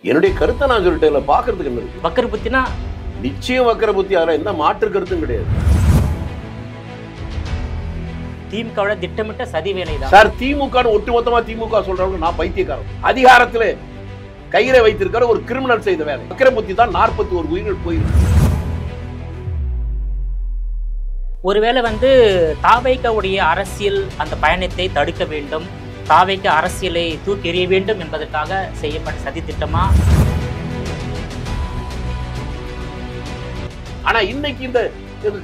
என்னுடைய கருத்தை நான் சொல்லிட்டேன். பாக்குறதுக்கு என்ன இருக்கு? வக்கர புத்தினா நிச்சயம் வக்கர புத்தி. அதில் எந்த மாற்று கருத்தும் கிடையாது. திமுகவோட திட்டமிட்ட சதி வேலை தான் சார். திமுக ஒட்டுமொத்தமா திமுக சொல்றவங்க நான் பைத்தியக்காரன். அதிகாரத்தில் கையில வைத்திருக்கிற ஒரு கிரிமினல் செய்த வேலை. வக்கர புத்தி தான் 41 உயிர்கள் போயிருக்கு. ஒருவேளை தாவேக்காவுடைய அரசியல் அந்த பயணத்தை தடுக்க வேண்டும், தாவேக்கா அரசியலை தூக்கி எறிய வேண்டும் என்பதற்காக செய்யப்பட்ட சதி திட்டமா? ஆனா இன்னைக்கு இந்த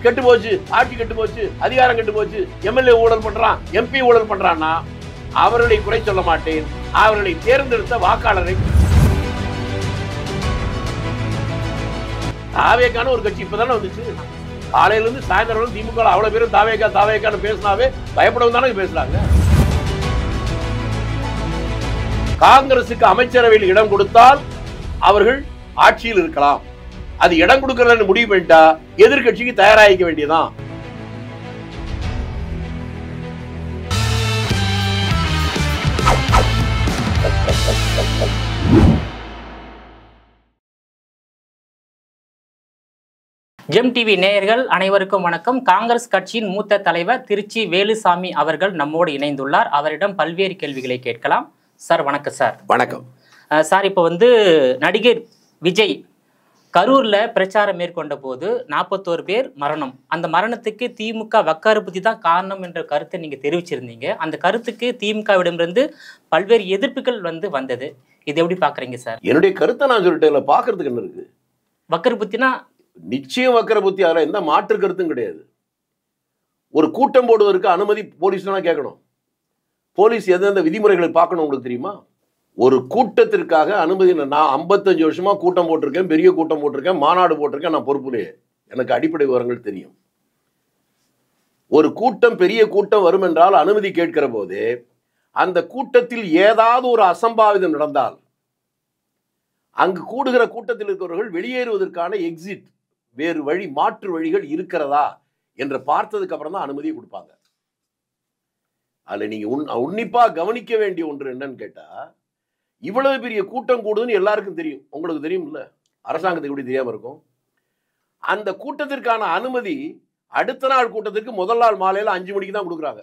கெட்டு போச்சு, ஆட்சி கெட்டு போச்சு, அதிகாரம் கெட்டு போச்சு, எம்எல்ஏ ஊழல் பண்றான், எம்பி ஊழல் பண்றான்னா அவர்களை குறை சொல்ல மாட்டேன். அவர்களை தேர்ந்தெடுத்த வாக்காளரை. தாவேக்கான ஒரு கட்சி இப்பதானே வந்துச்சு. காலையில இருந்து சாயந்தரம் திமுக அவ்வளவு பேரும் தாவேக்கான்னு பேசினாவே பயப்படவும் தானே பேசுறாங்க. காங்கிரசுக்கு அமைச்சரவையில் இடம் கொடுத்தால் அவர்கள் ஆட்சியில் இருக்கலாம். அது இடம் கொடுக்கறதுன்னு முடிவு பண்ணிட்டா எதிர்கட்சிக்கு தயாராகிக்க வேண்டியதான். ஜெம் டிவி நேயர்கள் அனைவருக்கும் வணக்கம். காங்கிரஸ் கட்சியின் மூத்த தலைவர் திருச்சி வேலுசாமி அவர்கள் நம்மோடு இணைந்துள்ளார். அவரிடம் பல்வேறு கேள்விகளை கேட்கலாம். சார் வணக்கம். சார் வணக்கம். சார், இப்போ நடிகர் விஜய் கரூர்ல பிரச்சாரம் மேற்கொண்ட போது 41 பேர் மரணம். அந்த மரணத்துக்கு திமுக வக்கார புத்தி தான் காரணம் என்ற கருத்தை நீங்க தெரிவிச்சிருந்தீங்க. அந்த கருத்துக்கு திமுகவிடமிருந்து பல்வேறு எதிர்ப்புகள் வந்தது. இது எப்படி பாக்குறீங்க சார்? என்னுடைய கருத்தை நான் சொல்லிட்டேன். பாக்குறதுக்கு என்ன இருக்கு? வக்கர புத்தினா நிச்சயம் வக்கர புத்தி. அதில் எந்த மாற்று கருத்தும் கிடையாது. ஒரு கூட்டம் போடுவதற்கு அனுமதி போலீஸ் கேட்கணும். போலீஸ் எந்தெந்த விதிமுறைகளை பார்க்கணும் உங்களுக்கு தெரியுமா? ஒரு கூட்டத்திற்காக அனுமதி. நான் 55 வருஷமா கூட்டம் போட்டிருக்கேன், பெரிய கூட்டம் போட்டிருக்கேன், மாநாடு போட்டிருக்கேன். நான் பொறுப்புலையே எனக்கு அடிப்படை விவரங்கள் தெரியும். ஒரு கூட்டம், பெரிய கூட்டம் வரும் என்றால் அனுமதி கேட்கிற போது அந்த கூட்டத்தில் ஏதாவது ஒரு அசம்பாவிதம் நடந்தால் அங்கு கூடுகிற கூட்டத்தில் இருக்கிறவர்கள் வெளியேறுவதற்கான எக்ஸிட், வேறு வழி, மாற்று வழிகள் இருக்கிறதா என்று பார்த்ததுக்கு அப்புறம் தான் அனுமதியை கொடுப்பாங்க. அதுல நீங்க உன்னிப்பா கவனிக்க வேண்டிய ஒன்று என்னன்னு கேட்டா, இவ்வளவு பெரிய கூட்டம் கூடுதுன்னு எல்லாருக்கும் தெரியும். உங்களுக்கு தெரியும் இல்ல? அரசாங்கத்துக்கு எப்படி தெரியாம இருக்கும்? அந்த கூட்டத்திற்கான அனுமதி அடுத்த நாள் கூட்டத்திற்கு முதல் நாள் மாலையில 5 மணிக்கு தான் கொடுக்குறாங்க.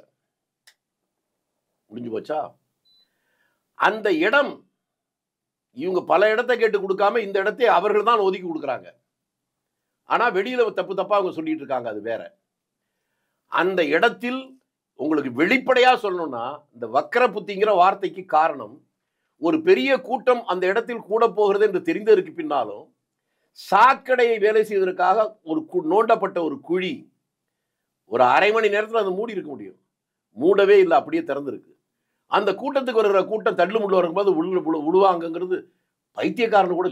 முடிஞ்சு போச்சா? அந்த இடம் இவங்க பல இடத்தை கேட்டு கொடுக்காம இந்த இடத்தை அவர்கள் தான் ஒதுக்கி கொடுக்குறாங்க. ஆனா வெளியில தப்பா அவங்க சொல்லிட்டு இருக்காங்க. அது வேற. அந்த இடத்தில் உங்களுக்கு வெளிப்படையா சொல்லணும்னா, இந்த வக்கர புத்திங்கிற வார்த்தைக்கு காரணம், ஒரு பெரிய கூட்டம் அந்த இடத்தில் கூட போகிறது என்று தெரிந்ததற்கு பின்னாலும் சாக்கடையை வேலை செய்வதற்காக ஒரு நோண்டப்பட்ட ஒரு குழி ஒரு அரை மணி நேரத்தில் அது மூடி இருக்க முடியும். மூடவே இல்லை, அப்படியே திறந்திருக்கு. அந்த கூட்டத்துக்கு வருகிற கூட்டம் தள்ளுமுள்ள வரும்போது விடுவாங்கிறது பைத்தியக்காரனு கூட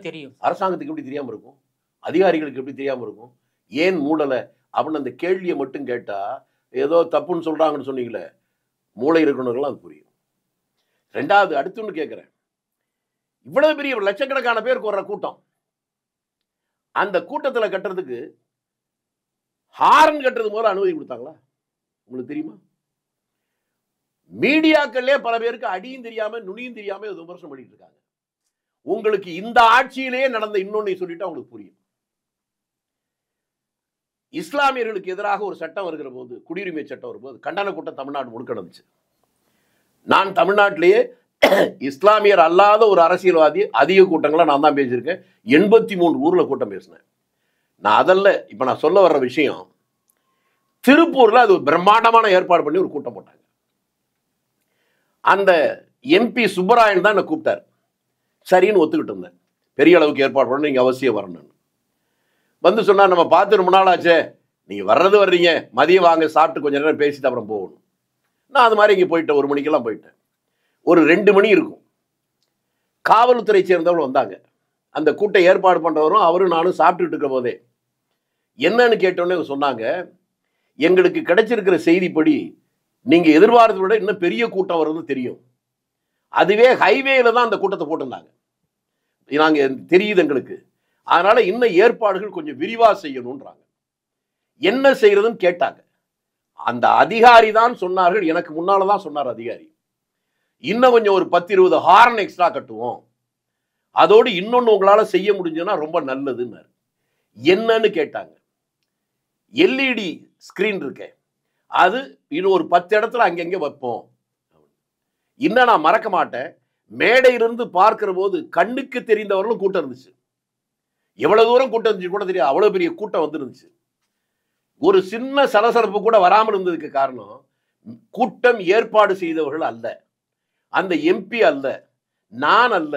தெரியும். அரசாங்கத்துக்கு எப்படி தெரியாம இருக்கும்? அதிகாரிகளுக்கு எப்படி தெரியாம இருக்கும்? ஏன் மூடல அப்படின்னு அந்த கேள்வியை மட்டும் கேட்டா, ஏதோ தப்புன்னு சொல்றாங்கன்னு சொன்னீங்களே, மூளை இருக்கணும்லாம் அது புரியும். ரெண்டாவது, அடுத்து கேட்கிறேன், இவ்வளவு பெரிய லட்சக்கணக்கான பேருக்கு வர்ற கூட்டம், அந்த கூட்டத்தில் கட்டுறதுக்கு ஹாரன் கட்டுறது போல அனுமதி கொடுத்தாங்களா? உங்களுக்கு தெரியுமா? மீடியாக்களே பல பேருக்கு அடியும் தெரியாம நுனியும் தெரியாம விமர்சனம் பண்ணிட்டு இருக்காங்க. உங்களுக்கு இந்த ஆட்சியிலேயே நடந்த இன்னொன்னு சொல்லிட்டு உங்களுக்கு புரியும். இஸ்லாமியர்களுக்கு எதிராக ஒரு சட்டம் வருகிற போது, குடியுரிமை சட்டம் வரும்போது கண்டன கூட்டம் தமிழ்நாடு முழுக்க நடந்துச்சு. நான் தமிழ்நாட்டிலேயே இஸ்லாமியர் அல்லாத ஒரு அரசியல்வாதி அதிக கூட்டங்களை நான் தான் பேசியிருக்கேன். 83 ஊர்ல கூட்டம் பேசினேன். நான் அதல்ல இப்ப நான் சொல்ல வர்ற விஷயம், திருப்பூர்ல அது பிரம்மாண்டமான ஏற்பாடு பண்ணி ஒரு கூட்டம் போட்டாங்க. அந்த எம்பி சுப்பராயன் தான் என்னை கூப்பிட்டார். சரின்னு ஒத்துக்கிட்டு இருந்தேன். பெரிய அளவுக்கு ஏற்பாடு பண்ண நீங்க அவசியம் வரணும்னு சொன்னா, நம்ம பார்த்து ரொம்ப நாள் ஆச்சே, நீங்க வர்றீங்க, மதியம் வாங்க, சாப்பிட்டு கொஞ்ச நேரம் பேசிட்டு அப்புறம் போகணும். நான் அது மாதிரி இங்கே போயிட்டேன். 1 மணிக்கெல்லாம் போயிட்டேன். ஒரு 2 மணி இருக்கும். காவல்துறை சேர்ந்தவர்கள் வந்தாங்க. அந்த கூட்டம் ஏற்பாடு பண்றவரும் அவரும் நானும் சாப்பிட்டுட்டு இருக்க போதே என்னன்னு கேட்டோன்னே சொன்னாங்க, எங்களுக்கு கிடைச்சிருக்கிற செய்திப்படி நீங்க எதிர்பார்த்ததை விட இன்னும் பெரிய கூட்டம் வருது தெரியும். அதுவே ஹைவேல தான் அந்த கூட்டத்தை போட்டிருந்தாங்க. நாங்க தெரியுது எங்களுக்கு. அதனால இன்னும் ஏற்பாடுகள் கொஞ்சம் விரிவா செய்யணும்ன்றாங்க. என்ன செய்யறதுன்னு கேட்டாங்க. அந்த அதிகாரி தான் சொன்னார்கள், எனக்கு முன்னால தான் சொன்னார் அதிகாரி, இன்னும் கொஞ்சம் ஒரு 10-20 ஹார்ன் எக்ஸ்ட்ரா கட்டுவோம். அதோடு இன்னொன்னு உங்களால செய்ய முடிஞ்சதுன்னா ரொம்ப நல்லதுன்னாரு. என்னன்னு கேட்டாங்க. எல்இடி ஸ்கிரீன் இருக்கே, அது இன்னும் ஒரு 10 இடத்துல அங்கங்க வைப்போம். இன்னும் நான் மறக்க மாட்டேன். மேடையிலிருந்து பார்க்கிற போது கண்ணுக்கு தெரிந்தவர்களும் கூட்டம் இருந்துச்சு. எவ்வளவு தூரம் கூட்டம் இருந்துச்சு கூட தெரியாது. அவ்வளவு பெரிய கூட்டம் வந்துருந்துச்சு. ஒரு சின்ன சலசலப்பு கூட வராமல் இருந்ததுக்கு காரணம் கூட்டம் ஏற்பாடு செய்தவர்கள் அல்ல, அந்த எம்பி அல்ல, நான் அல்ல.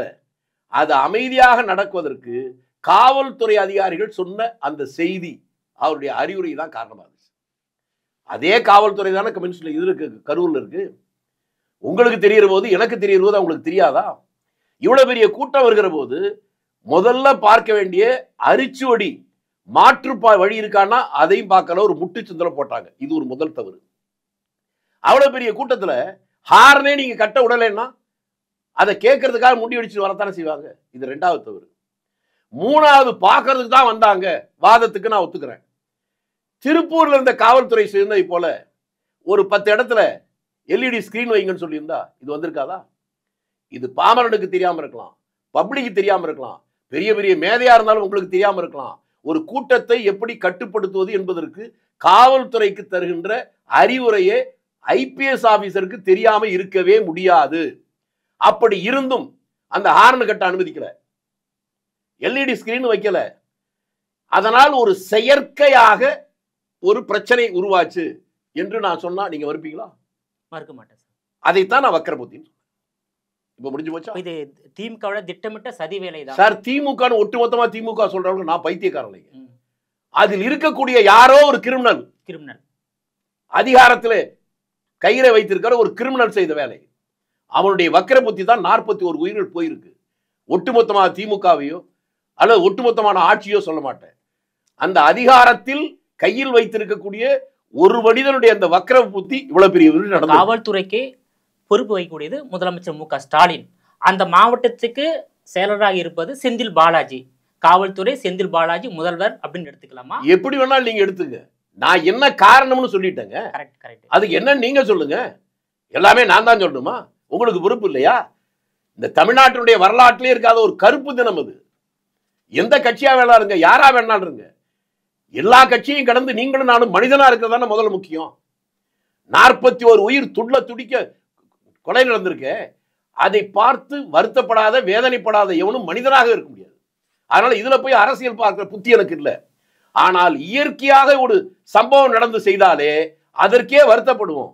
அது அமைதியாக நடக்குவதற்கு காவல்துறை அதிகாரிகள் சொன்ன அந்த செய்தி, அவருடைய அறிவுரை தான் காரணமாக இருந்துச்சு. அதே காவல்துறை தானே கம்யூனிஸ்ட்ல இது இருக்கு, கரூர்ல இருக்கு. உங்களுக்கு தெரிகிற போது எனக்கு தெரிகிற போது அவங்களுக்கு தெரியாதா? இவ்வளவு பெரிய கூட்டம் வருகிற போது முதல்ல பார்க்க வேண்டிய அரிச்சுவடி மாற்று வழி இருக்கான்னா அதையும் பார்க்கல, ஒரு முட்டு சிந்தனை போட்டாங்க. இது ஒரு முதல் தவறு. அவ்வளவு பெரிய கூட்டத்துல ஹார்னே நீங்க கட்ட விடலைன்னா அதை கேட்கறதுக்காக முடி அடிச்சு வரத்தானே செய்வாங்க. இது 2வது தவறு. 3வது பார்க்கறதுக்கு தான் வந்தாங்க வாதத்துக்கு நான் ஒத்துக்கிறேன். திருப்பூர்ல இருந்த காவல்துறை சேர்ந்ததை போல ஒரு 10 இடத்துல எல்இடி ஸ்கிரீன் வைங்கன்னு சொல்லியிருந்தா இது வந்திருக்காதா? இது பாமரனுக்கு தெரியாம இருக்கலாம், பப்ளிக்கு தெரியாம இருக்கலாம், பெரிய பெரிய மேதையா இருந்தாலும் உங்களுக்கு தெரியாம இருக்கலாம். ஒரு கூட்டத்தை எப்படி கட்டுப்படுத்துவது என்பதற்கு காவல்துறைக்கு தருகின்ற அறிவுரையே ஐபிஎஸ் ஆபீசருக்கு தெரியாம இருக்கவே முடியாது. அப்படி இருந்தும் அந்த ஹார்ன் கட்ட அனுமதிக்கல, எல்இடி ஸ்கிரீன் வைக்கல. அதனால் ஒரு செயற்கையாக ஒரு பிரச்சனை உருவாச்சு என்று நான் சொன்னா நீங்க மறுப்பீங்களா? மறுக்க மாட்டேன். அதைத்தான் நான் வக்கர புத்தின்னு சொன்னேன். இப்ப முடிஞ்சு போச்சா? இது திமுகவோட திட்டமிட்ட சதி வேலை தான் சார். திமுக ஒட்டுமொத்தமா திமுக சொல்றவங்க நான் பைத்தியக்காரன். அதில் இருக்கக்கூடிய யாரோ ஒரு கிரிமினல் அதிகாரத்தில் கையில வைத்திருக்கிற ஒரு கிரிமினல் செய்த வேலை. அவனுடைய வக்கர புத்தி தான் 41 உயிர்கள் போயிருக்கு. ஒட்டுமொத்தமான திமுகவையோ அல்லது ஒட்டுமொத்தமான ஆட்சியோ சொல்ல மாட்டேன். அந்த அதிகாரத்தில் கையில் வைத்திருக்கக்கூடிய ஒரு மனிதனுடைய அந்த வக்கர புத்தி இவ்வளவு பெரிய நடந்தது. காவல்துறைக்கு பொறுப்பு வைக்கக்கூடியது முதலமைச்சர் மு க ஸ்டாலின். அந்த மாவட்டத்துக்கு செயலராக இருப்பது செந்தில் பாலாஜி. காவல்துறை செந்தில் பாலாஜி முதல்வர் அப்படின்னு எடுத்துக்கலாமா? எப்படி வேணாலும் நீங்க எடுத்துங்க. நான் என்ன காரணம்னு சொல்லிட்டேங்க. அதுக்கு என்ன நீங்க சொல்லுங்க. எல்லாமே நான் தான் சொல்லணுமா? உங்களுக்கு பொறுப்பு இல்லையா? இந்த தமிழ்நாட்டினுடைய வரலாற்றிலே இருக்காத ஒரு கருப்பு தினம் அது. எந்த கட்சியா வேணா இருங்க, யாரா வேணாலும் இருங்க, எல்லா கட்சியும் கடந்து நீங்களும் நானும் மனிதனா இருக்கிறதான முதல்ல முக்கியம். 41 உயிர் துள்ள துடிக்க கொலை நடந்திருக்க, அதை பார்த்து வருத்தப்படாத வேதனைப்படாத எவனும் மனிதனாக இருக்க முடியாது. அதனால இதுல போய் அரசியல் பார்க்கிற புத்தி எனக்கு இல்லை. ஆனால் இயற்கையாக ஒரு சம்பவம் நடந்து செய்தாலே அதற்கே வருத்தப்படுவோம்.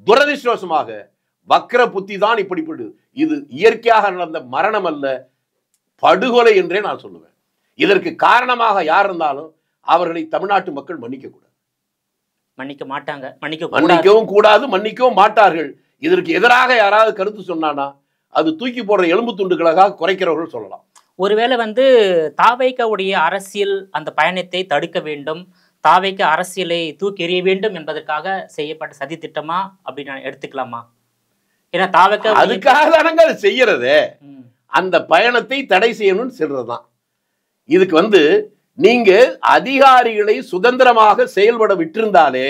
துரதிருஷ்டவசமாக வக்கர புத்தி தான் இப்படிப்படுது. இது இயற்கையாக நடந்த மரணம் அல்ல, படுகொலை என்றே நான் சொல்லுவேன். இதற்கு காரணமாக யார் இருந்தாலும் அவர்களை தமிழ்நாட்டு மக்கள் மன்னிக்க கூடாது, மன்னிக்க மாட்டாங்க, மன்னிக்கவும் கூடாது, மன்னிக்கவும் மாட்டார்கள். இதற்கு எதிராக யாராவது கருத்து சொன்னானா அது தூக்கி போடுற எலும்பு துண்டுகளாக குறைக்கிறவர்கள் சொல்லலாம். ஒருவேளை தாவேக்காவுடைய அரசியல் அந்த பயணத்தை தடுக்க வேண்டும், தாவேக்க அரசியலை தூக்கி எறிய வேண்டும் என்பதற்காக செய்யப்பட்ட சதி திட்டமா அப்படின்னு எடுத்துக்கலாமா? ஏன்னா தாவேக்க அதுக்காக தானங்க அது செய்யறது. அந்த பயணத்தை தடை செய்யணும்னு சொல்றதுதான். இதுக்கு நீங்க அதிகாரிகளை சுதந்திரமாக செயல்பட விட்டிருந்தாலே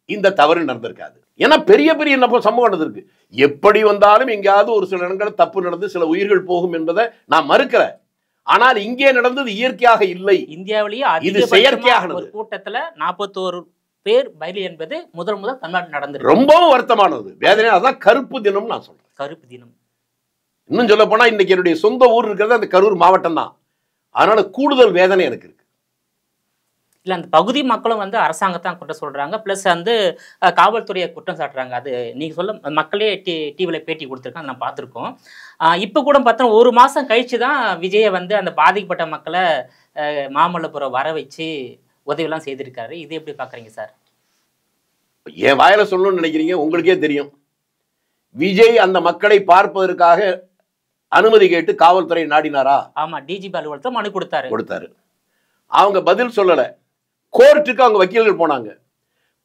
இந்த தவறு நடந்திருக்காது. ஏன்னா பெரிய பெரிய சம்பவம் நடந்திருக்கு. எப்படி வந்தாலும் எங்கேயாவது ஒரு சில இடங்களில் தப்பு நடந்து சில உயிர்கள் போகும் என்பதை நான் மறுக்கிறேன். ஆனால் இங்கே நடந்தது இயற்கையாக இல்லை, இந்தியாவிலேயே இது செயற்கையாக. ஒரு கூட்டத்துல 41 பேர் பலி என்பது முதல் தமிழ்நாட்டில் நடந்தது. ரொம்பவும் வருத்தமானது, வேதனை. அதான் கருப்பு தினம் நான் சொல்றேன். கருப்பு தினம். இன்னும் சொல்ல போனா இன்னைக்கு என்னுடைய சொந்த ஊர் இருக்கிறது அந்த கரூர் மாவட்டம் தான். அதனால கூடுதல் வேதனை எனக்கு இருக்கு. இல்லை, அந்த பகுதி மக்களும் அரசாங்கத்தான் குற்றம் சொல்றாங்க, பிளஸ் காவல்துறையை குற்றம் சாட்டுறாங்க. அது நீங்க சொல்ல மக்களே டிவியில் பேட்டி கொடுத்துருக்காங்க, நான் பார்த்துருக்கோம். இப்போ கூட பார்த்தோன்னா 1 மாதம் கழிச்சு தான் விஜயை அந்த பாதிக்கப்பட்ட மக்களை மாமல்லபுரம் வர வச்சு உதவியெல்லாம் செய்திருக்காரு. இது எப்படி பார்க்குறீங்க சார்? என் வாயில சொல்லணும்னு நினைக்கிறீங்க? உங்களுக்கே தெரியும், விஜய் அந்த மக்களை பார்ப்பதற்காக அனுமதி கேட்டு காவல்துறை நாடினாரா? ஆமா, டிஜிபி அலுவலகத்தில் மனு கொடுத்தாரு. அவங்க பதில் சொல்லல. கோர்ட்டுக்கு அவங்க வக்கீல்கள் போனாங்க.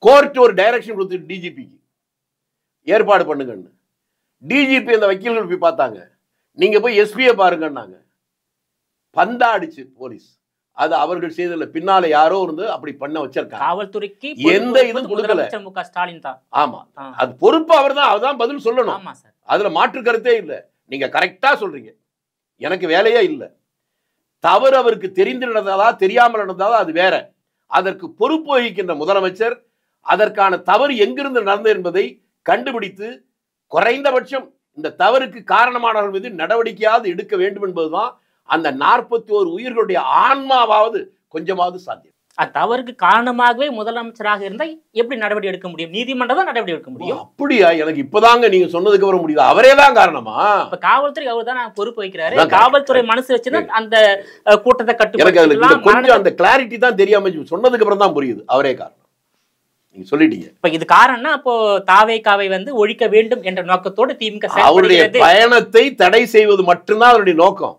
கோர்ட் ஒரு டைரக்ஷன் கொடுத்து டிஜிபிக்கு ஏற்பாடு பண்ணுங்கன்னு. டிஜிபி அந்த வக்கீல்கள் போய் பார்த்தாங்க. நீங்க போய் எஸ்பியை பாருங்கன்னாங்க. பந்தாடிச்சு போலீஸ். அது அவர்கள் செய்ததில்லை, பின்னால யாரோ இருந்து அப்படி பண்ண வச்சிருக்காங்க. காவல்துறைக்கு எந்த இதுவும் கொடுக்கல. மு க ஸ்டாலின் தான். ஆமா, அது பொறுப்பு அவர்தான் பதில் சொல்லணும். அதுல மாற்று கருத்தே இல்லை. நீங்க கரெக்டா சொல்றீங்க. எனக்கு வேலையே இல்லை. தவறு அவருக்கு தெரிந்து நடந்ததா தெரியாமல் நடந்ததா அது வேற. அதற்கு பொறுப்பு வகிக்கின்ற முதலமைச்சர் அதற்கான தவறு எங்கிருந்து நடந்தது என்பதை கண்டுபிடித்து குறைந்தபட்சம் இந்த தவறுக்கு காரணமானவர்கள் மீது நடவடிக்கையாவது எடுக்க வேண்டும் என்பதுதான் அந்த 41 உயிர்களுடைய ஆன்மாவாவது கொஞ்சமாவது சாத்தியம். தவறுக்கு காரணமாகவே முதலமைச்சராக இருந்தா எப்படி நடவடிக்கை எடுக்க முடியும்? நீதிமன்றம் தான் நடவடிக்கை எடுக்க முடியும். அப்படியா? எனக்கு இப்பதாங்க நீங்க சொன்னதுக்கு அப்புறம் முடியுது. அவரே தான் காரணமா? இப்ப காவல்துறை அவர் தான் பொறுப்பு வைக்கிறாரு. காவல்துறை மனசு வச்சுதான் அந்த கூட்டத்தை கட்டுப்படுத்தலாம். கொஞ்சம் அந்த கிளாரிட்டி தான் தெரியாம சொன்னதுக்கு அப்புறம் தான் புரியுது அவரே காரணம். நீங்க சொல்லிட்டீங்க. இப்ப இது காரணம்னா அப்போ தாவேகாவை ஒழிக்க வேண்டும் என்ற நோக்கத்தோடு திமுக அவருடைய பயணத்தை தடை செய்வது மட்டும்தான் அவருடைய நோக்கம்.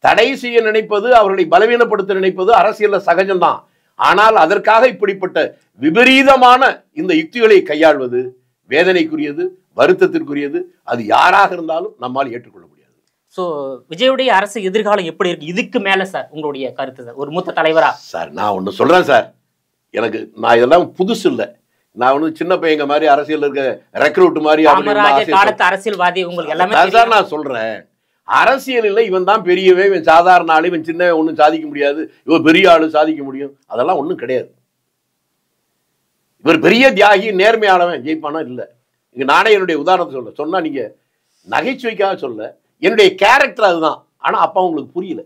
தடை செய்ய நினைப்பது, அவர்களை பலவீனப்படுத்த நினைப்பது அரசியல்ல சகஜம்தான். ஆனால் அதற்காக இப்படிப்பட்ட விபரீதமான இந்த யுக்திகளை கையாள்வது வேதனைக்குரியது, வருத்தத்திற்குரியது. அது யாராக இருந்தாலும் நம்மால் ஏற்றுக்கொள்ள முடியாது. சோ விஜயுடைய அரசு எதிர்காலம் எப்படி இருக்கு? இதுக்கு மேல சார் உங்களுடைய கருத்து சார், ஒரு மூத்த தலைவரா? சார் நான் ஒண்ணு சொல்றேன் சார், நான் இதெல்லாம் புதுசு இல்லை. நான் ஒன்றும் சின்ன பையங்க மாதிரி அரசியல் இருக்க ரெக்ரூட் மாதிரி காலத்து அரசியல்வாதி உங்களுக்கு எல்லாமே சார் நான் சொல்றேன். அரசியலில் இவன் தான் பெரியவே, இவன் சாதாரண ஆளு, இவன் சின்ன ஒன்றும் சாதிக்க முடியாது, இவன் பெரிய ஆளு சாதிக்க முடியும், அதெல்லாம் ஒன்றும் கிடையாது. இவர் பெரிய தியாகி, நேர்மையானவன், ஜெயிப்பானா இல்லை. இங்க நானே என்னுடைய உதாரணத்தை சொன்னா நீங்க நகைச்சுவைக்காக சொல்ல, என்னுடைய கேரக்டர் அதுதான். ஆனா அப்பா உங்களுக்கு புரியல.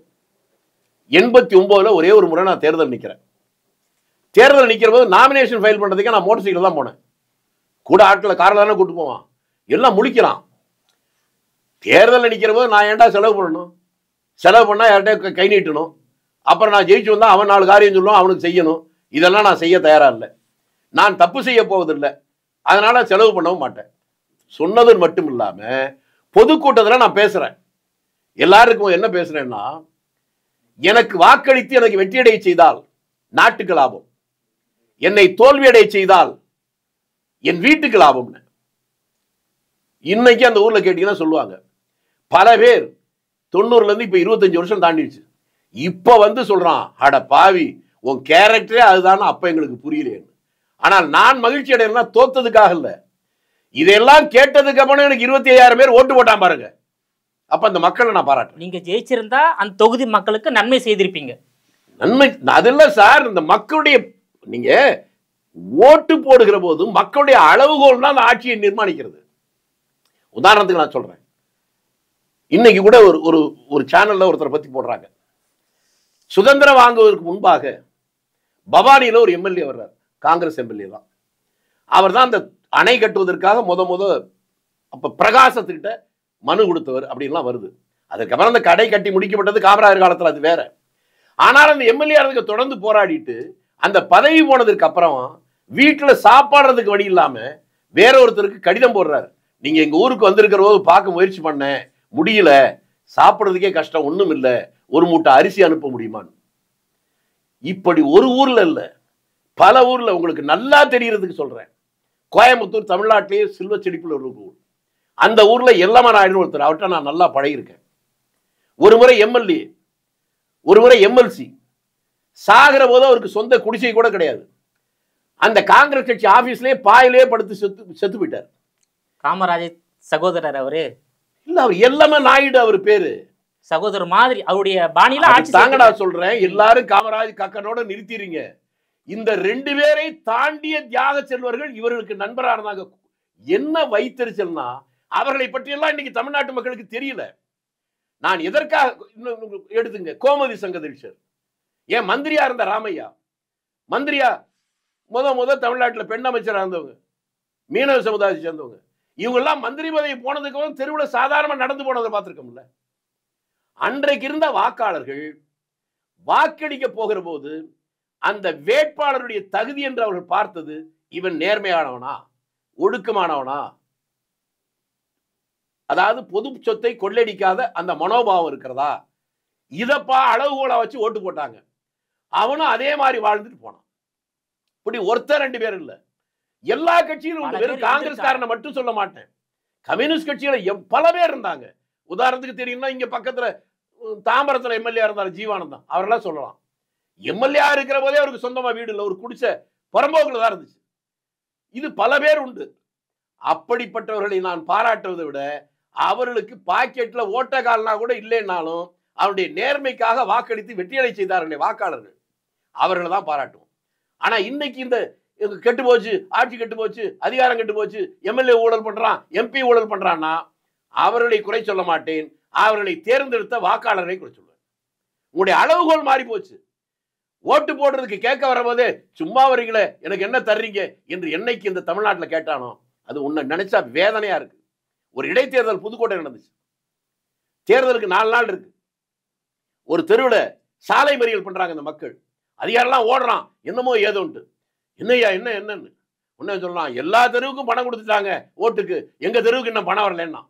89 ஒரே ஒரு முறை நான் தேர்தல் நிற்கிறேன். தேர்தல் நிற்கிற போது நாமினேஷன் ஃபைல் பண்றதுக்கு நான் மோட்டர் சைக்கிள் தான் போனேன். கூட ஆட்களை காரில் தானே கூட்டு போவான், எல்லாம் முழிக்கிறான். தேர்தலில் நிற்கிற போது நான் ஏன்டா செலவு பண்ணணும்? செலவு பண்ணா யார்கிட்ட கை நீட்டணும். அப்புறம் நான் ஜெயிச்சு வந்தா அவன் 4 காரியம் சொல்லுவான், அவனுக்கு செய்யணும். இதெல்லாம் நான் செய்ய தயாரா இல்லை. நான் தப்பு செய்ய போவதில்லை, அதனால செலவு பண்ணவும் மாட்டேன். சொன்னது மட்டும் இல்லாம பொதுக்கூட்டத்தில் நான் பேசுறேன். எல்லாருக்கும் என்ன பேசுறேன்னா, எனக்கு வாக்களித்து எனக்கு வெற்றியடைய செய்தால் நாட்டுக்கு லாபம், என்னை தோல்வியடைய செய்தால் என் வீட்டுக்கு லாபம். இன்னைக்கு அந்த ஊர்ல கேட்டீங்கன்னா சொல்லுவாங்க, பல பேர் 90ல இருந்து இப்ப 25 வருஷம் தாண்டிடுச்சு, இப்ப சொல்றான், அட பாவி உன் கேரக்டரே அதுதான், அப்ப எங்களுக்கு புரியலேன்னு. ஆனால் நான் மகிழ்ச்சி அடையணும்னா தோத்ததுக்காக இல்ல, இதெல்லாம் கேட்டதுக்கு அப்புறம் எனக்கு 25,000 பேர் ஓட்டு போட்டான் பாருங்க. அப்ப அந்த மக்களை நான் பாராட்டுறேன். நீங்க ஜெயிச்சிருந்தா அந்த தொகுதி மக்களுக்கு நன்மை செய்திருப்பீங்க. நன்மை அதில்ல சார், இந்த மக்களுடைய நீங்க ஓட்டு போடுகிற போது மக்களுடைய அளவுகோல் தான் அந்த ஆட்சியை நிர்மாணிக்கிறது. உதாரணத்துக்கு நான் சொல்றேன், இன்னைக்கு கூட ஒரு சேனல்ல ஒருத்தரை பத்தி போடுறாங்க. சுதந்திரம் வாங்குவதற்கு முன்பாக பவானியில ஒரு எம்எல்ஏ வர்றார், காங்கிரஸ் எம்எல்ஏ தான். அவர் தான் அந்த அணை கட்டுவதற்காக முத அப்ப பிரகாசத்துக்கிட்ட மனு கொடுத்தவர் அப்படின்லாம் வருது. அதுக்கப்புறம் அந்த கடை கட்டி முடிக்கப்பட்டது காமராஜர் காலத்தில், அது வேற. ஆனால் அந்த எம்எல்ஏ அதுக்கு தொடர்ந்து போராடிட்டு அந்த பதவி போனதுக்கு அப்புறம் வீட்டுல சாப்பாடுறதுக்கு வழி இல்லாம வேற ஒருத்தருக்கு கடிதம் போடுறாரு, நீங்க எங்க ஊருக்கு வந்திருக்கிற போது பார்க்க முயற்சி பண்ணேன், முடியல, சாப்பிடுறதுக்கே கஷ்டம், ஒண்ணும் இல்லை, ஒரு மூட்டை அரிசி அனுப்ப முடியுமான்னு. இப்படி ஒரு ஊர்ல இல்ல, பல ஊர்ல உங்களுக்கு நல்லா தெரியறதுக்கு சொல்றேன். கோயம்புத்தூர் தமிழ்நாட்டிலேயே செல்வ செழிப்புல ஒரு ஊர். அந்த ஊர்ல எல்லம நாயுடு ஒருத்தர், அவர்கிட்ட நான் நல்லா பழகிருக்கேன். ஒரு முறை எம்எல்ஏ, ஒரு முறை எம்எல்சி சாகிற போது அவருக்கு சொந்த குடிசை கூட கிடையாது. அந்த காங்கிரஸ் கட்சி ஆபீஸ்லயே பாயிலே படுத்து செத்து போயிட்டார். காமராஜர் சகோதரர் அவரு இல்ல, அவர் எல்லம நாயுடு அவர் பேரு, சகோதரர் மாதிரி அவருடைய பாணியில ஆட்சி தாங்கடா சொல்றேன். எல்லாரும் காமராஜ் கக்கனோட நிறுத்திடுங்க. இந்த 2 பேரை தாண்டிய தியாக செல்வர்கள் இவர்களுக்கு நண்பராக இருந்தாங்க. என்ன வைத்தறிச்சல்னா, அவர்களை பற்றியெல்லாம் இன்னைக்கு தமிழ்நாட்டு மக்களுக்கு தெரியல. நான் எதற்காக எடுத்துங்க, கோமதி சங்கதீஷர், ஏன் மந்திரியா இருந்த ராமையா, மந்திரியா முத தமிழ்நாட்டில் பெண் அமைச்சராக இருந்தவங்க, மீனவ சமுதாயத்தை சேர்ந்தவங்க, இவங்க எல்லாம் மந்திரி பதவி போனதுக்கு தெருவில் சாதாரண நடந்து போனதை பார்த்திருக்கோம்ல. அன்றைக்கு இருந்த வாக்காளர்கள் வாக்களிக்க போகிற போது அந்த வேட்பாளருடைய தகுதி என்று அவர்கள் பார்த்தது, இவன் நேர்மையானவனா, ஒழுக்கமானவனா, அதாவது பொது சொத்தை கொள்ளடிக்காத அந்த மனோபாவம் இருக்கிறதா, இதப்பா அளவுகோலா வச்சு ஓட்டு போட்டாங்க. அவனும் அதே மாதிரி வாழ்ந்துட்டு போனான். இப்படி ஒருத்தர் 2 பேர் இல்ல, எல்லா கட்சியிலும் உண்டு. வெறும் காங்கிரஸ்காரனை மட்டும் சொல்ல மாட்டேன், கம்யூனிஸ்ட் கட்சியில பல பேர் இருந்தாங்க. உதாரணத்துக்கு தெரியும்னா, இங்க பக்கத்துல தாம்பரத்துல எம்எல்ஏ இருந்தாரு ஜீவானந்தம், அவரெல்லாம் சொல்லலாம். எம்எல்ஏ இருக்கிற போதே அவருக்கு சொந்தமா வீடு இல்லை, ஒரு குடிசை புறம்போக்குல தான் இருந்துச்சு. இது பல பேர் உண்டு. அப்படிப்பட்டவர்களை நான் பாராட்டுவதை விட அவர்களுக்கு பாக்கெட்ல ஓட்ட கால்னா கூட இல்லைன்னாலும் அவருடைய நேர்மைக்காக வாக்களித்து வெற்றியடை செய்தார்களே வாக்காளர்கள், அவர்களை தான் பாராட்டுவோம். ஆனா இன்னைக்கு இந்த கெட்டு போச்சு, ஆட்சி கெட்டு போச்சு, அதிகாரம் கெட்டு போச்சு, எம்எல்ஏ ஊழல் பண்றான், எம்பி ஊழல் பண்றான்னா அவர்களை குறை சொல்ல மாட்டேன், அவர்களை தேர்ந்தெடுத்த வாக்காளர்களை குறை சொல்லுவேன். உங்களுடைய அளவுகோல் மாறி போச்சு. ஓட்டு போடுறதுக்கு கேட்க வரும்போதே சும்மா வரீங்களே எனக்கு என்ன தர்றீங்க என்று என்னைக்கு இந்த தமிழ்நாட்டில் கேட்டானோ அது உன்னை நினைச்சா வேதனையா இருக்கு. ஒரு இடைத்தேர்தல் புதுக்கோட்டை நடந்துச்சு. தேர்தலுக்கு 4 நாள் இருக்கு. ஒரு தெருவில் சாலை மறியல் பண்றாங்க இந்த மக்கள். அதிகாரம்லாம் ஓடுறான் என்னமோ ஏதோன்ட்டு. என்னையா என்னன்னு உன்ன சொல்லலாம், எல்லா தெருவுக்கும் பணம் கொடுத்துட்டாங்க ஓட்டுக்கு, எங்க தெருவுக்கு இன்னும் பணம் வரலன்னா.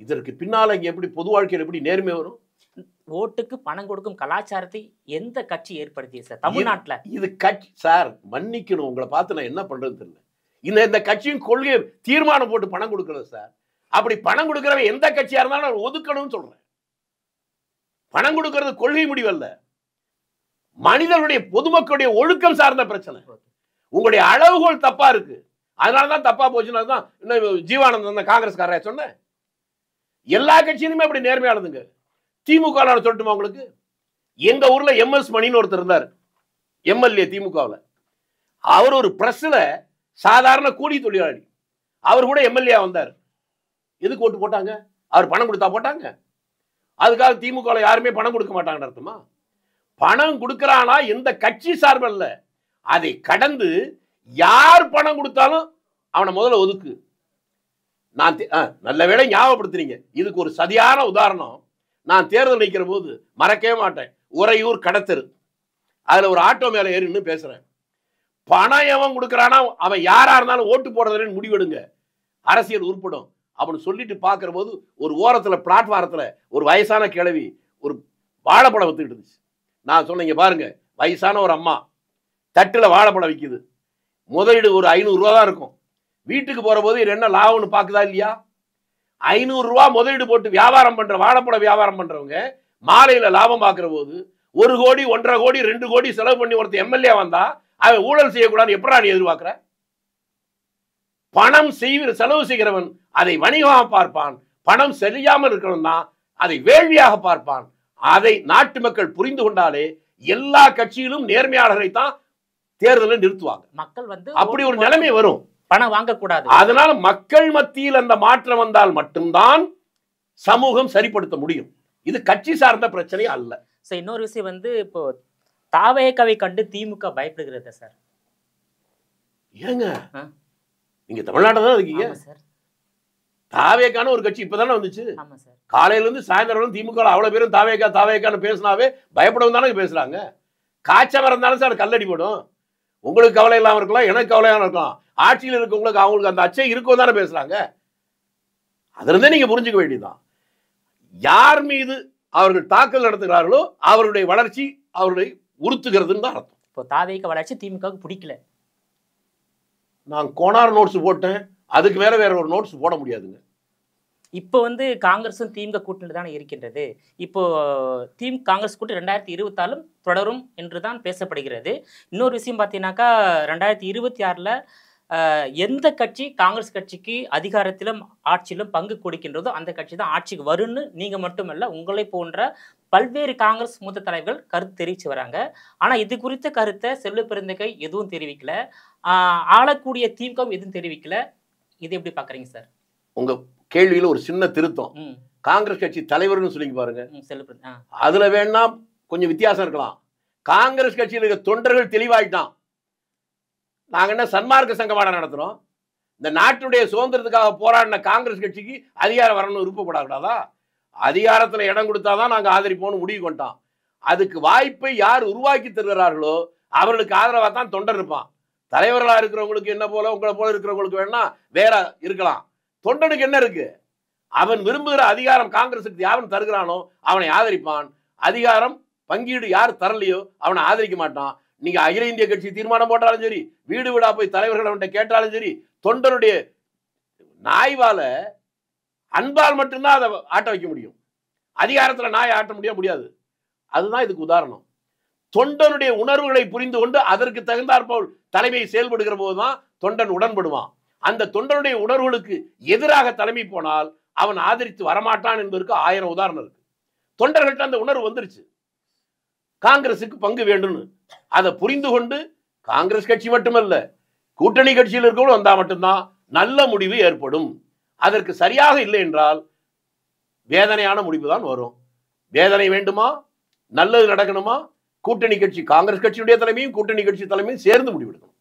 இதற்கு பின்னால இங்க எப்படி பொது வாழ்க்கையில் எப்படி நேர்மை வரும்? ஓட்டுக்கு பணம் கொடுக்கும் கலாச்சாரத்தை எந்த கட்சி ஏற்படுத்திய சார் தமிழ்நாட்டில்? இது கட்சி சார், மன்னிக்கணும், உங்களை பார்த்து நான் என்ன பண்றது தெரியல. இந்த கட்சியின் கொள்கையை தீர்மானம் போட்டு பணம் கொடுக்கறது சார். அப்படி பணம் கொடுக்கிறவன் எந்த கட்சியா இருந்தாலும் ஒதுக்கணும்னு சொல்றேன். பணம் கொடுக்கிறது கொள்கை முடிவல்ல, மனிதனுடைய பொதுமக்களுடைய ஒழுக்கம் சார்ந்த பிரச்சனை. உங்களுடைய அளவுகோல் தப்பா இருக்கு, அதனாலதான் தப்பா போச்சுன்னு தான் ஜீவானந்தன் காங்கிரஸ்காரரை சொன்னேன். எல்லா கட்சியிலுமே அப்படி நேர்மையானதுங்க. திமுக சொல்லட்டுமா உங்களுக்கு? எங்க ஊர்ல எம்எஸ் மணின்னு ஒருத்தர் இருந்தார், எம்எல்ஏ திமுகவில். அவர் ஒரு பிரஸ்ல சாதாரண கூலி தொழிலாளி, அவர் கூட எம்எல்ஏ வந்தார். எதுக்கு ஓட்டு போட்டாங்க? அவர் பணம் கொடுத்தா போட்டாங்க. அதுக்காக திமுக யாருமே பணம் கொடுக்க மாட்டாங்கன்னு அர்த்தமா? பணம் கொடுக்கறானா எந்த கட்சி சார்பல்ல, அதை கடந்து யார் பணம் கொடுத்தாலும் அவனை முதல்ல ஒதுக்கு. நான் நல்ல வேளை ஞாபகப்படுத்துறீங்க. இதுக்கு ஒரு சரியான உதாரணம். நான் தேர்தல் நிற்கிற போது மறக்கவே மாட்டேன், உறையூர் கடத்தெரு, அதுல ஒரு ஆட்டோ மேல ஏறின்னு பேசுறேன். பணம் எவன் கொடுக்கறானா அவன் யாரா இருந்தாலும் ஓட்டு போடுறதுன்னு முடிவெடுங்க, அரசியல் உருப்படும் அப்படின்னு சொல்லிட்டு பார்க்கிற போது ஒரு ஓரத்துல பிளாட்பாரத்துல ஒரு வயசான கிழவி ஒரு வாழைப்பழம் வித்துக்கிட்டு இருந்துச்சு. நான் சொன்னீங்க பாருங்க, வயசான ஒரு அம்மா தட்டுல வாழைப்பழம் விற்குது, முதலீடு ஒரு 500 ரூபா தான் இருக்கும். வீட்டுக்கு போற போது என்ன லாபம்னு பாக்குதா இல்லையா? 500 ரூபா முதலீடு போட்டு வியாபாரம் பண்ற வாழைப்பழ வியாபாரம் பண்றவங்க மாலையில லாபம் பார்க்கிற போது 1 கோடி 1.5 கோடி 2 கோடி செலவு பண்ணி ஒருத்தர் எம்எல்ஏ வந்தா அவன் ஊழல் செய்யக்கூடாது எப்படா நீ எதிர்பார்க்கிற? பணம் செலவு செய்கிறவன் அதை வணிகமாக பார்ப்பான், பணம் செல்லாமல் இருக்கிறவன் தான் அதை வேள்வியாக பார்ப்பான். அதை நாட்டு மக்கள் புரிந்து கொண்டாலே எல்லா கட்சியிலும் நேர்மையாளரை தான் தேர்தலில் நிறுத்துவாங்க. மக்கள் வந்து அப்படி ஒரு நிலைமை வரும், பணம் வாங்கக்கூடாது. அதனால மக்கள் மத்தியில் அந்த மாற்றம் வந்தால் மட்டும்தான் சமூகம் சரிப்படுத்த முடியும். இது கட்சி சார்ந்த பிரச்சனை அல்ல. சார் இன்னொரு விஷயம் வந்து இப்போ தாவேகாவை கண்டு திமுக பயப்படுகிறது சார். ஏங்க நீங்க தமிழ்நாட்டில் தான் இருக்கீங்க. தாவேகான ஒரு கட்சி இப்பதானே வந்துச்சு. காலையில இருந்து சாயந்தரம் திமுக அவ்வளவு பேரும் தாவேகான்னு பேசினாவே பயப்படவும் தானே பேசுறாங்க. காய்ச்சல் இருந்தாலும் சார் கல்லடி போடும். உங்களுக்கு கவலை இல்லாம இருக்கலாம், எனக்கு கவலையான இருக்கலாம், ஆட்சியில் இருக்கவங்களுக்கு அவங்களுக்கு அந்த அச்சை இருக்கும் தானே பேசுறாங்க. அதுல இருந்தே நீங்க புரிஞ்சுக்க வேண்டியதுதான். யார் மீது அவர்கள் தாக்கல் நடத்துகிறார்களோ அவருடைய வளர்ச்சி அவர்களை உறுத்துகிறதுன்னு தான் அர்த்தம். இப்போ தாவேக வளர்ச்சி திமுகவுக்கு பிடிக்கல. நான் கோனார் நோட்ஸ் போட்டேன், அதுக்கு மேல வேற ஒரு நோட்ஸ் போட முடியாதுங்க. இப்போ வந்து காங்கிரஸும் திமுக கூட்டணி தானே இருக்கின்றது. இப்போ காங்கிரஸ் கூட்டணி 2024 தொடரும் என்று தான் பேசப்படுகிறது. இன்னொரு விஷயம் பார்த்தீங்கன்னாக்கா 2026ல் எந்த கட்சி காங்கிரஸ் கட்சிக்கு அதிகாரத்திலும் ஆட்சியிலும் பங்கு கொடுக்கின்றதோ அந்த கட்சி தான் ஆட்சிக்கு வரும்னு நீங்கள் மட்டுமல்ல உங்களை போன்ற பல்வேறு காங்கிரஸ் மூத்த தலைவர்கள் கருத்து தெரிவித்து வராங்க. ஆனால் இது குறித்த கருத்தை செல்வ பெருந்தகை எதுவும் தெரிவிக்கல, ஆளக்கூடிய திமுக எதுவும் தெரிவிக்கல. இது எப்படி பார்க்குறீங்க சார்? உங்க கேள்வியில ஒரு சின்ன திருத்தம். காங்கிரஸ் கட்சி தலைவர்னு சொல்லி பாருங்க, அதுல வேணா கொஞ்சம் வித்தியாசம் இருக்கலாம். காங்கிரஸ் கட்சியில் இருக்க தொண்டர்கள் தெளிவாயிட்டான். நாங்க என்ன சன்மார்க்க சங்கமாடம் நடத்துறோம்? இந்த நாட்டுடைய சுதந்திரத்துக்காக போராடின காங்கிரஸ் கட்சிக்கு அதிகாரம் வரணும்னு விருப்பப்படாதா? அதிகாரத்துல இடம் கொடுத்தாதான் நாங்க ஆதரிப்போம்னு முடிவு கொண்டோம். அதுக்கு வாய்ப்பை யார் உருவாக்கி தருகிறார்களோ அவர்களுக்கு ஆதரவா தான் தொண்டர் இருப்பான். தலைவர்களா இருக்கிறவங்களுக்கு என்ன போல உங்களை போல இருக்கிறவங்களுக்கு வேணா வேற இருக்கலாம். தொண்டனுக்கு என்ன இருக்கு? அவன் விரும்புகிற அதிகாரம் காங்கிரஸுக்கு யாரும் தருகிறானோ அவனை ஆதரிப்பான். அதிகாரம் பங்கீடு யார் தரலையோ அவனை ஆதரிக்க மாட்டான். நீங்க அகில இந்திய கட்சி தீர்மானம் போட்டாலும் சரி, வீடு வீடா போய் தலைவர்கள் அவன்கிட்ட கேட்டாலும் சரி, தொண்டனுடைய நாய்வால அன்பால் மட்டும்தான் அதை ஆட்ட வைக்க முடியும். அதிகாரத்துல நாய் ஆட்ட முடியாது. அதுதான் இதுக்கு உதாரணம். தொண்டனுடைய உணர்வுகளை புரிந்து கொண்டு அதற்கு தகுந்தாற்போல் தலைமை செயல்படுகிற போதுதான் தொண்டன் உடன்படுவான். அந்த தொண்டருடைய உணர்வுகளுக்கு எதிராக தலைமை போனால் அவன் ஆதரித்து வரமாட்டான் என்பதற்கு 1000 உதாரணம் இருக்கு. தொண்டர்கள்ட்ட அந்த உணர்வு வந்துருச்சு, காங்கிரசுக்கு பங்கு வேண்டும்னு. அதை புரிந்து கொண்டு காங்கிரஸ் கட்சி மட்டுமல்ல, கூட்டணி கட்சியில் இருக்கவும் வந்தா மட்டும்தான் நல்ல முடிவு ஏற்படும். அதற்கு சரியாக இல்லை என்றால் வேதனையான முடிவு தான் வரும். வேதனை வேண்டுமா, நல்லது நடக்கணுமா, கூட்டணி கட்சி காங்கிரஸ் கட்சியுடைய தலைமையும் கூட்டணி கட்சி தலைமையும் சேர்ந்து முடிவெடுக்கணும்.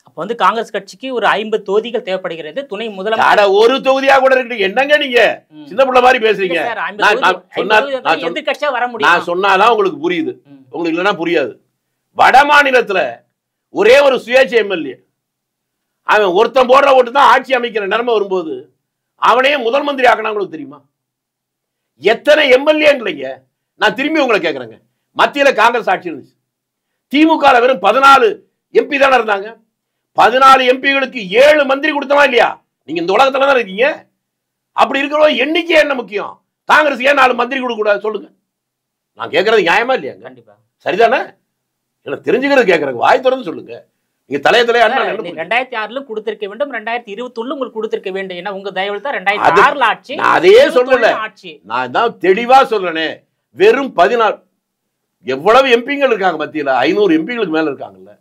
அப்ப வந்து காங்கிரஸ் கட்சிக்கு ஒரு 50 தொகுதிகள் தேவைப்படுகிறது. துணை முதலமைச்சர் ஒரு தொகுதியா கூட இருக்கு. என்னங்க நீங்க சின்ன பிள்ளை மாதிரி பேசுறீங்க? நான் சொன்னாதான் உங்களுக்கு புரியுது, உங்களுக்கு இல்லைன்னா புரியாது. வட மாநிலத்துல ஒரே ஒரு சுயேட்சை எம்எல்ஏ, அவன் ஒருத்தன் போடுற ஓட்டு தான் ஆட்சி அமைக்கிற நிலைமை வரும்போது அவனையே முதல் மந்திரி ஆக்கினா உங்களுக்கு தெரியுமா? எத்தனை எம்எல்ஏங்க? நான் திரும்பி உங்களை கேட்கறேங்க. மத்தியில காங்கிரஸ் ஆட்சி இருந்துச்சு, திமுக வெறும் 14 எம்பி தானே இருந்தாங்க. 14 எம்பிகளுக்கு 7 மந்திரி கொடுத்தமா இல்லையா? நீங்க இந்த உலகத்துல தான் இருக்கீங்க. அப்படி இருக்கிற எண்ணிக்கை என்ன முக்கியம்? காங்கிரஸ் ஏன் 4 மந்திரி கொடுக்க கூடாது சொல்லுங்க. நான் கேட்கறது நியாயமா இல்லையா? கண்டிப்பா சரிதானே? எனக்கு தெரிஞ்சுக்கிறது கேட்கறேன், வாய் திறந்து சொல்லுங்க. நீங்க தலைய 2006 கொடுத்திருக்க வேண்டும், 2021 உங்களுக்கு கொடுத்திருக்க வேண்டும். ஏன்னா உங்க தயவுல தான் 2006 ஆட்சி. நான் அதே சொல்லல, நான் தான் தெளிவா சொல்றேனே. வெறும் 14 எவ்வளவு எம்பிங்கள் இருக்காங்க மத்தியில? 500 எம்பிகளுக்கு மேல இருக்காங்கல்ல.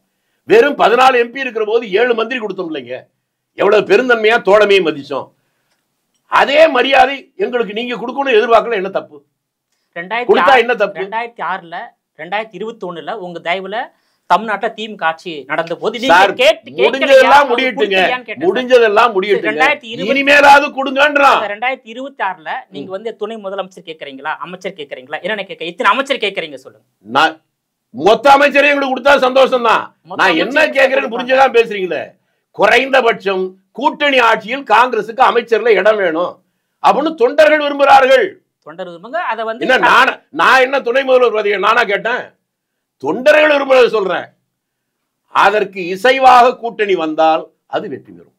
வெறும் 14 எம்பி இருக்கிற போது 7 மந்திரி கொடுத்தோம் இல்லைங்க. எவ்வளவு பெருந்தன்மையா தோழமையை மதிச்சோம். அதே மரியாதை எங்களுக்கு நீங்க கொடுக்கணும் எதிர்பார்க்கல. என்ன தப்பு? 2006ல 2021ல உங்க தயவுல தமிழ்நாட்டுல திமுக ஆட்சி நடந்த போது முடிஞ்சதெல்லாம் முடியட்டுங்க, இனிமேலாவது கொடுங்கன்றான். 2026ல நீங்க வந்து துணை முதலமைச்சர் கேக்குறீங்களா, அமைச்சர் கேக்குறீங்களா, என்ன கேட்க இத்தனை அமைச்சர் கேக்குறீங்க சொல்லுங்க. நான் மொத்த அமைச்சரையும் எங்களுக்கு கொடுத்தா சந்தோஷம் தான். நான் என்ன கேட்கிறேன்னு புரிஞ்சதான் பேசுறீங்களே. குறைந்தபட்சம் கூட்டணி ஆட்சியில் காங்கிரசுக்கு அமைச்சர்ல இடம் வேணும் அப்படின்னு தொண்டர்கள் விரும்புகிறார்கள். தொண்டர் விரும்புங்க. அதை வந்து நான் என்ன துணை முதல்வர் நானா கேட்டேன்? தொண்டர்கள் விரும்புறதை சொல்றேன். அதற்கு இசைவாக கூட்டணி வந்தால் அது வெற்றி பெறும்.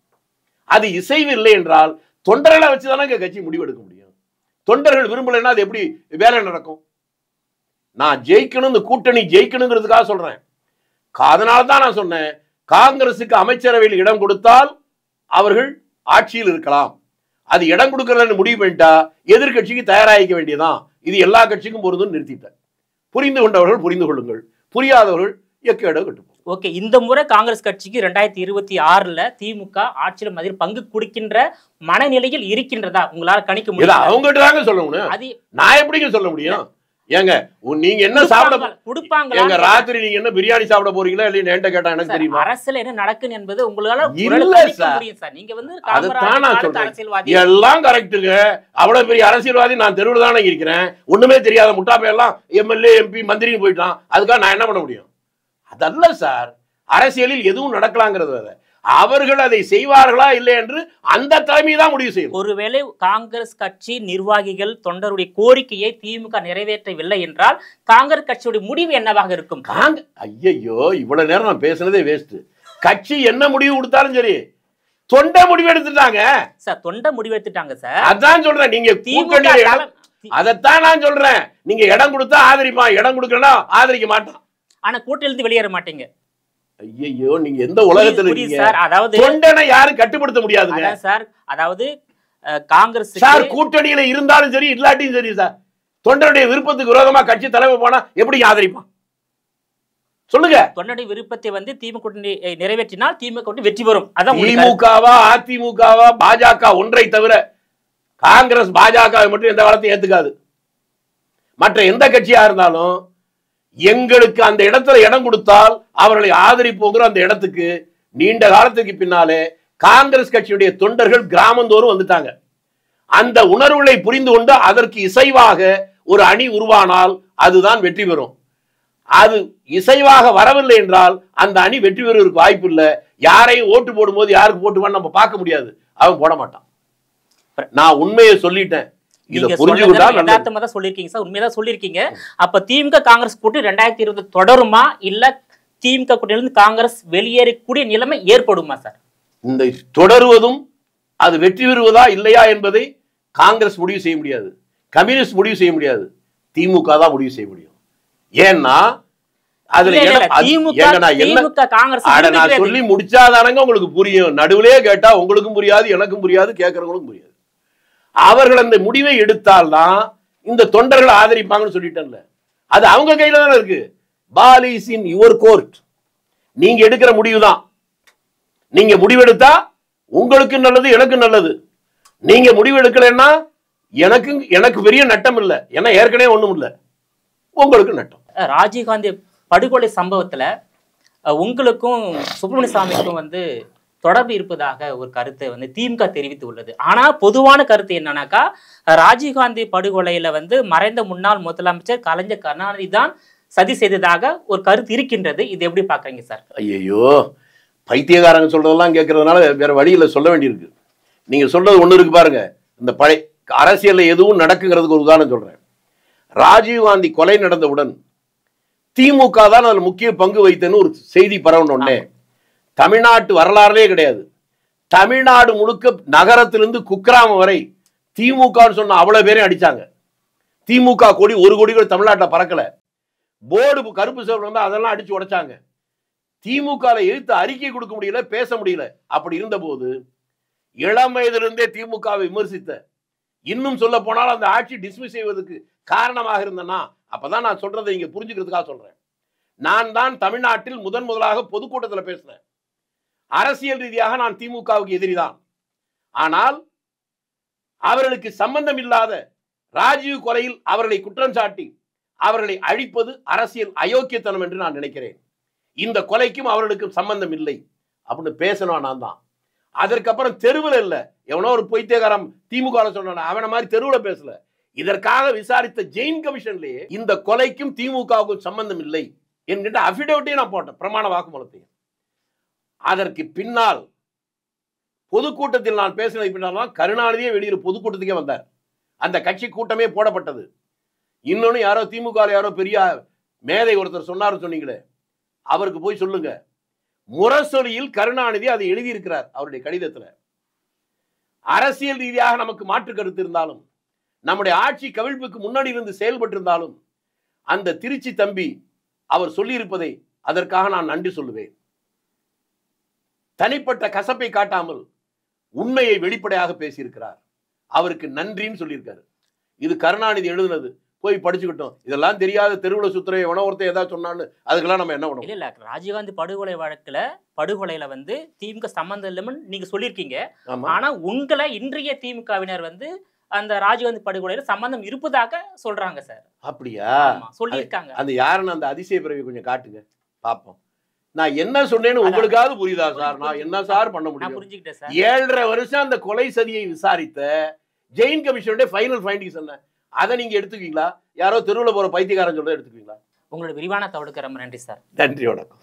அது இசைவு இல்லை என்றால் தொண்டர்களை வச்சுதானே கட்சி முடிவெடுக்க முடியும். தொண்டர்கள் விரும்பலைன்னா அது எப்படி வேலை நடக்கும்? நான் ஜெயிக்கணும், இந்த கூட்டணி ஜெயிக்கணுங்கிறதுக்காக சொல்றேன். அதனால தான் நான் சொன்னேன், காங்கிரசுக்கு அமைச்சரவையில் இடம் கொடுத்தால் அவர்கள் ஆட்சியில் இருக்கலாம். அது இடம் கொடுக்கறதுன்னு முடிவு பண்ணிட்டா எதிர்கட்சிக்கு தயாராகிக்க வேண்டியதான். இது எல்லா கட்சிக்கும் பொருந்தும் நிறுத்திட்டேன். புரிந்து கொண்டவர்கள் புரிந்து கொள்ளுங்கள், புரியாதவர்கள் எக்கேடோ கட்டுப்போம். ஓகே, இந்த முறை காங்கிரஸ் கட்சிக்கு 2026ல திமுக ஆட்சியில மதில் பங்கு கொடுக்கின்ற மனநிலையில் இருக்கின்றதா உங்களால கணிக்க முடியும்? அவங்ககிட்ட தாங்க சொல்லணும். அது நான் எப்படிங்க சொல்ல முடியும்? ஏங்க நீங்க என்ன சாப்பிட கொடுப்பாங்க? எங்க ராத்திரி நீங்க என்ன பிரியாணி சாப்பிட போறீங்களா இல்ல என்கிட்ட கேட்டா எனக்கு தெரியுமா? அரசியல் என்ன நடக்குன்னு என்பது உங்களால இல்ல சார். நீங்க வந்து அதைத்தான் நான் சொல்றேன். எல்லாம் கரெக்டுங்க. அவ்வளவு பெரிய அரசியல்வாதி நான் தெருவில் தானே இருக்கிறேன். ஒண்ணுமே தெரியாத முட்டாப்பை எல்லாம் எம்எல்ஏ எம்பி மந்திரின்னு போயிட்டான். அதுக்காக நான் என்ன பண்ண முடியும்? அதல்ல சார், அரசியலில் எதுவும் நடக்கலாங்கிறது. அவர்கள் அதை செய்வார்களா இல்லை என்று அந்த தலைமை தான் முடிவு செய்யும். ஒருவேளை காங்கிரஸ் கட்சி நிர்வாகிகள் தொண்டருடைய கோரிக்கையை திமுக நிறைவேற்றவில்லை என்றால் காங்கிரஸ் கட்சியுடைய முடிவு என்னவாக இருக்கும்? ஐயோ, இவ்வளவு நேரம் நான் பேசுனதே வேஸ்ட். கட்சி என்ன முடிவு கொடுத்தாலும் சரி, தொண்டை முடிவு எடுத்துட்டாங்க சார். தொண்டை முடிவு எடுத்துட்டாங்க சார். அதான் சொல்றேன். நீங்க அதைத்தான் நான் சொல்றேன். நீங்க இடம் கொடுத்தா ஆதரிப்பான், இடம் கொடுக்கலன்னா ஆதரிக்க மாட்டான். ஆனா கூட்டிலிருந்து வெளியேற மாட்டீங்க. ஐயோ, நீங்க எந்த உலகத்துல இருக்கீங்க? அதாவது தொண்டனை யாரும் கட்டுப்படுத்த முடியாதுங்க சார். அதாவது காங்கிரஸ் சார் கூட்டணியில இருந்தாலும் சரி இல்லாட்டியும் சரி சார், தொண்டனுடைய விருப்பத்துக்கு விரோதமா கட்சி தலைமை போனா எப்படி ஆதரிப்பான் சொல்லுங்க? தொண்டனுடைய விருப்பத்தை வந்து திமுக நிறைவேற்றினால் திமுக வெற்றி பெறும். அதான் திமுகவா அதிமுகவா பாஜக ஒன்றை தவிர காங்கிரஸ் பாஜகவை மட்டும் எந்த காலத்தையும் ஏத்துக்காது. மற்ற எந்த கட்சியா இருந்தாலும் எங்களுக்கு அந்த இடத்துல இடம் கொடுத்தால் அவர்களை ஆதரிப்போங்கிற அந்த இடத்துக்கு நீண்ட காலத்துக்கு பின்னாலே காங்கிரஸ் கட்சியுடைய தொண்டர்கள் கிராமந்தோறும் வந்துட்டாங்க. அந்த உணர்வுகளை புரிந்து கொண்டு அதற்கு இசைவாக ஒரு அணி உருவானால் அதுதான் வெற்றி பெறும். அது இசைவாக வரவில்லை என்றால் அந்த அணி வெற்றி பெறுவதற்கு வாய்ப்பு இல்லை. யாரையும் ஓட்டு போடும்போது யாருக்கு போட்டுவான்னு நம்ம பார்க்க முடியாது. அவன் போட மாட்டான். நான் உண்மையை சொல்லிட்டேன். யதார்த்தமா சொல்லிருக்கீங்க சார், உண்மையதான் சொல்லிருக்கீங்க. அப்ப திமுக காங்கிரஸ் கூட்டணி 2020 தொடருமா இல்ல திமுக கூட்டணியிலிருந்து காங்கிரஸ் வெளியேறக்கூடிய நிலைமை ஏற்படுமா சார்? இந்த தொடருவதும் அது வெற்றி பெறுவதா இல்லையா என்பதை காங்கிரஸ் முடிவு செய்ய முடியாது, கம்யூனிஸ்ட் முடிவு செய்ய முடியாது, திமுக தான் முடிவு செய்ய முடியும். ஏன்னா அதுல இல்ல, இல்ல, இடம் அது- திமுக ஏங்க நான் என்ன திமுக காங்கிரஸ் அட நான் இருக்கிறது. சொல்லி முடிச்சாதானங்க உங்களுக்கு புரியும். நடுவுலயே கேட்டா உங்களுக்கும் புரியாது, எனக்கும் புரியாது, கேட்கறவங்களுக்கும் புரியாது. அவர்கள் அந்த முடிவை எடுத்தால்தான் இந்த தொண்டர்கள் ஆதரிப்பாங்கன்னு சொல்லிட்டேன்ல. அது அவங்க கையில தானே இருக்கு. Ball is in your court. நீங்க எடுக்கிற முடிவு தான். நீங்க முடிவெடுத்தா உங்களுக்கு நல்லது, எனக்கு நல்லது. நீங்க முடிவு எடுக்கலன்னா எனக்கு பெரிய நட்டம் இல்லை. ஏன்னா ஏற்கனவே ஒண்ணும் இல்லை, உங்களுக்கு நட்டம். ராஜீவ்காந்தி படுகொலை சம்பவத்துல உங்களுக்கும் சுப்பிரமணிய சாமிக்கும் வந்து தொடர்பு இருப்பதாக ஒரு கருத்தை வந்து திமுக தெரிவித்து உள்ளது. ஆனா பொதுவான கருத்து என்னன்னாக்கா, ராஜீவ்காந்தி படுகொலையில வந்து மறைந்த முன்னாள் முதலமைச்சர் கலைஞர் கருணாநிதி தான் சதி செய்ததாக ஒரு கருத்து இருக்கின்றது. இது எப்படி பாக்குறீங்க சார்? ஐயோ, பைத்தியக்காரங்க சொல்றதெல்லாம் கேட்கறதுனால வேற வழியில சொல்ல வேண்டியிருக்கு. நீங்க சொல்றது ஒண்ணு இருக்கு பாருங்க. இந்த பழைய அரசியல்ல எதுவும் நடக்குங்கிறதுக்கு ஒரு உதாரணம் சொல்றேன். ராஜீவ்காந்தி கொலை நடந்தவுடன் திமுக தான் அதுல முக்கிய பங்கு வைத்தன்னு ஒரு செய்தி பரவணுன்னே தமிழ்நாட்டு வரலாறுலே கிடையாது. தமிழ்நாடு முழுக்க நகரத்திலிருந்து குக்கிராமம் வரை திமுகன்னு சொன்ன அவ்வளவு பேரையும் அடிச்சாங்க. திமுக கொடி ஒரு கொடி கூட தமிழ்நாட்டில் பறக்கல. போர்டு கருப்பு சேவல் வந்து அதெல்லாம் அடிச்சு உடைச்சாங்க. திமுக எதிர்த்து அறிக்கை கொடுக்க முடியல, பேச முடியல. அப்படி இருந்த போது இளம் வயதிலிருந்தே திமுகவை விமர்சித்த, இன்னும் சொல்ல போனால் அந்த ஆட்சி டிஸ்மிஸ் செய்வதற்கு காரணமாக இருந்தனா, அப்பதான் நான் சொல்றதை இங்க புரிஞ்சுக்கிறதுக்காக சொல்றேன். நான் தான் தமிழ்நாட்டில் முதலாக பொதுக்கூட்டத்தில் பேசினேன். அரசியல் ரீதியாக நான் திமுகவுக்கு எதிரிதான். ஆனால் அவர்களுக்கு சம்பந்தம் இல்லாத ராஜீவ் கொலையில் அவர்களை குற்றம் சாட்டி அவர்களை அழிப்பது அரசியல் அயோக்கியத்தனம் என்று நான் நினைக்கிறேன். இந்த கொலைக்கும் அவர்களுக்கும் சம்பந்தம் இல்லை அப்படின்னு பேசணும். நான் தான் அதற்கப்புறம் தெருவில் இல்லை, எவனோ ஒரு பொய்த்தேகாரம் திமுக சொன்ன அவனை மாதிரி தெருவில் பேசல. இதற்காக விசாரித்த ஜெயின் கமிஷன்லேயே இந்த கொலைக்கும் திமுகவுக்கும் சம்பந்தம் இல்லை என்கிட்ட அபிடவிட்டையும் நான் போட்டேன், பிரமாண வாக்குமூலத்தையும். அதற்கு பின்னால் பொதுக்கூட்டத்தில் நான் பேசினது பின்னால் கருணாநிதியே வெளியில் பொதுக்கூட்டத்துக்கே வந்தார். அந்த கட்சி கூட்டமே போடப்பட்டது. இன்னொன்னு யாரோ திமுக யாரோ பெரிய மேதை ஒருத்தர் சொன்னார் சொன்னீங்களே, அவருக்கு போய் சொல்லுங்க. முரசொலியில் கருணாநிதி அதை எழுதியிருக்கிறார் அவருடைய கடிதத்தில். அரசியல் ரீதியாக நமக்கு மாற்று கருத்து இருந்தாலும், நம்முடைய ஆட்சி கவிழ்ப்புக்கு முன்னாடி இருந்து செயல்பட்டு இருந்தாலும், அந்த திருச்சி தம்பி அவர் சொல்லியிருப்பதை அதற்காக நான் நன்றி சொல்லுவேன். தனிப்பட்ட கசப்பை காட்டாமல் உண்மையை வெளிப்படையாக பேசியிருக்கிறார். அவருக்கு நன்றின்னு சொல்லியிருக்காரு. இது கருணாநிதி எழுதுனது, போய் படிச்சுக்கிட்டோம். இதெல்லாம் தெரியாத தெருவில் சுத்துற எவனோ ஒருத்தர் ஏதாவது சொன்னான்னு அதுக்கெல்லாம் நம்ம என்ன பண்ணுவோம்? இல்ல ராஜீவ்காந்தி படுகொலை படுகொலையில வந்து திமுக சம்பந்தம் இல்லைன்னு நீங்க சொல்லியிருக்கீங்க. ஆனா உங்களை இன்றைய திமுகவினர் வந்து அந்த ராஜீவ்காந்தி படுகொலையில சம்பந்தம் இருப்பதாக சொல்றாங்க சார். அப்படியா? சொல்லியிருக்காங்க. அந்த யாருன்னு அந்த அதிசய பிறவி கொஞ்சம் காட்டுங்க பாப்போம். நான் என்ன சொன்னேன்னு உங்களுக்காவது புரியுதா சார்? நான் என்ன சார் பண்ண முடியும்? 7.5 வருஷம் அந்த கொலை சதியை விசாரித்த ஜெயின் கமிஷனுடைய ஃபைனல் ஃபைண்டிங்ஸ் என்ன? அதை நீங்க எடுத்துக்குவீங்களா? யாரோ தெருவில் போற பைத்தியக்காரன் சொல்றதை எடுத்துக்குவீங்களா? உங்களோட விரிவான தகவலுக்கு ரொம்ப நன்றி சார். நன்றி, வணக்கம்.